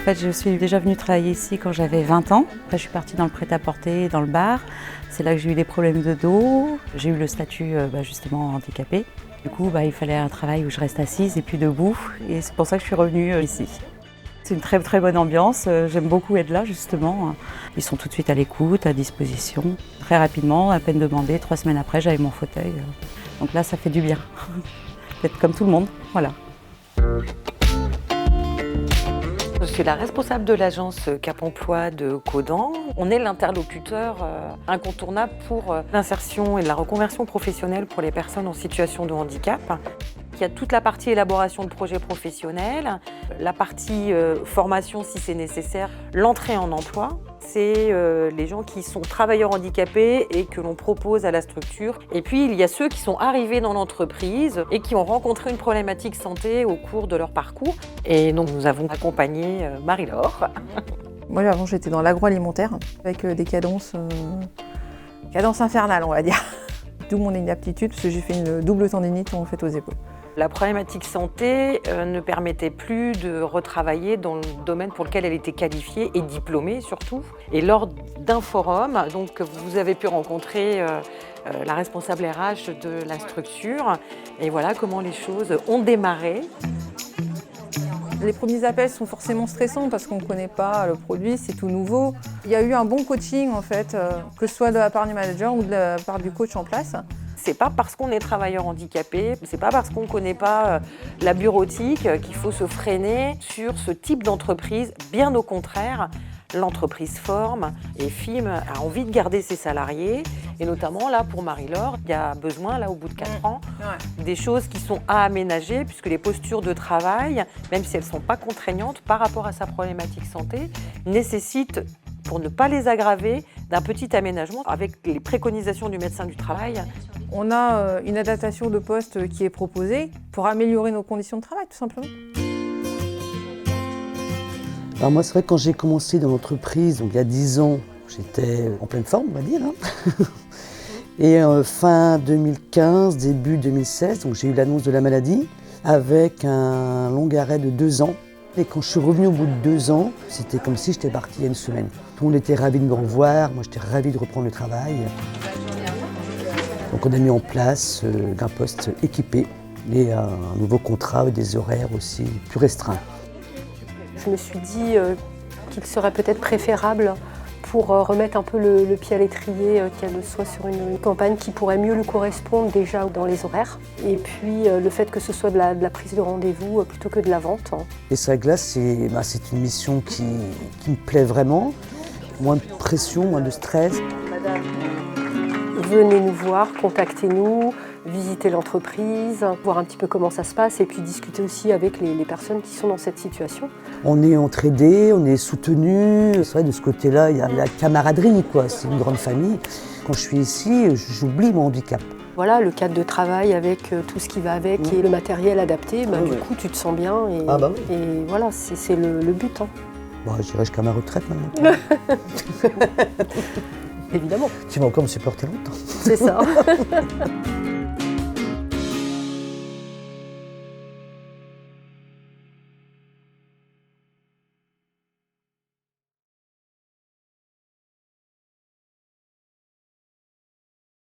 En fait, je suis déjà venue travailler ici quand j'avais 20 ans. Après, je suis partie dans le prêt-à-porter, dans le bar. C'est là que j'ai eu des problèmes de dos. J'ai eu le statut justement handicapé. Du coup, il fallait un travail où je reste assise et puis debout. Et c'est pour ça que je suis revenue ici. C'est une très très bonne ambiance. J'aime beaucoup être là justement. Ils sont tout de suite à l'écoute, à disposition. Très rapidement, à peine demandé, 3 semaines après, j'avais mon fauteuil. Donc là, ça fait du bien. D'être comme tout le monde, voilà. Je suis la responsable de l'agence Cap Emploi de Caudan. On est l'interlocuteur incontournable pour l'insertion et la reconversion professionnelle pour les personnes en situation de handicap. Il y a toute la partie élaboration de projets professionnels, la partie formation si c'est nécessaire, l'entrée en emploi. C'est les gens qui sont travailleurs handicapés et que l'on propose à la structure. Et puis il y a ceux qui sont arrivés dans l'entreprise et qui ont rencontré une problématique santé au cours de leur parcours. Et donc nous avons accompagné Marie-Laure. Moi avant j'étais dans l'agroalimentaire avec des cadences infernales on va dire. D'où mon inaptitude parce que j'ai fait une double tendinite en fait aux épaules. La problématique santé ne permettait plus de retravailler dans le domaine pour lequel elle était qualifiée et diplômée surtout. Et lors d'un forum, donc, vous avez pu rencontrer la responsable RH de la structure. Et voilà comment les choses ont démarré. Les premiers appels sont forcément stressants parce qu'on ne connaît pas le produit, c'est tout nouveau. Il y a eu un bon coaching en fait, que ce soit de la part du manager ou de la part du coach en place. C'est pas parce qu'on est travailleur handicapé, c'est pas parce qu'on ne connaît pas la bureautique qu'il faut se freiner sur ce type d'entreprise. Bien au contraire, l'entreprise forme et FIM a envie de garder ses salariés. Et notamment là pour Marie-Laure, il y a besoin là au bout de 4 ans des choses qui sont à aménager puisque les postures de travail, même si elles ne sont pas contraignantes par rapport à sa problématique santé, nécessitent, pour ne pas les aggraver, d'un petit aménagement avec les préconisations du médecin du travail. On a une adaptation de poste qui est proposée pour améliorer nos conditions de travail tout simplement. Alors moi c'est vrai que quand j'ai commencé dans l'entreprise, donc il y a 10 ans, j'étais en pleine forme on va dire. Et fin 2015, début 2016, donc j'ai eu l'annonce de la maladie avec un long arrêt de 2 ans. Et quand je suis revenue au bout de 2 ans, c'était comme si j'étais partie il y a une semaine. Tout le monde était ravi de me revoir, moi j'étais ravi de reprendre le travail. Donc on a mis en place un poste équipé et un nouveau contrat avec des horaires aussi plus restreints. Je me suis dit qu'il serait peut-être préférable pour remettre un peu le pied à l'étrier, qu'elle soit sur une campagne qui pourrait mieux lui correspondre déjà dans les horaires. Et puis le fait que ce soit de la prise de rendez-vous plutôt que de la vente. Et Saglace, c'est une mission qui me plaît vraiment. Moins de pression, moins de stress. Madame, venez nous voir, contactez-nous, visiter l'entreprise, voir un petit peu comment ça se passe et puis discuter aussi avec les personnes qui sont dans cette situation. On est entraidés, on est soutenus. C'est vrai, de ce côté-là, il y a la camaraderie, quoi. C'est une grande famille. Quand je suis ici, j'oublie mon handicap. Voilà, le cadre de travail avec tout ce qui va avec et le matériel adapté, du coup, tu te sens bien et, et voilà, c'est le but. Bon, j'irai jusqu'à ma retraite maintenant. Évidemment. Tu vas encore me supporter longtemps. C'est ça.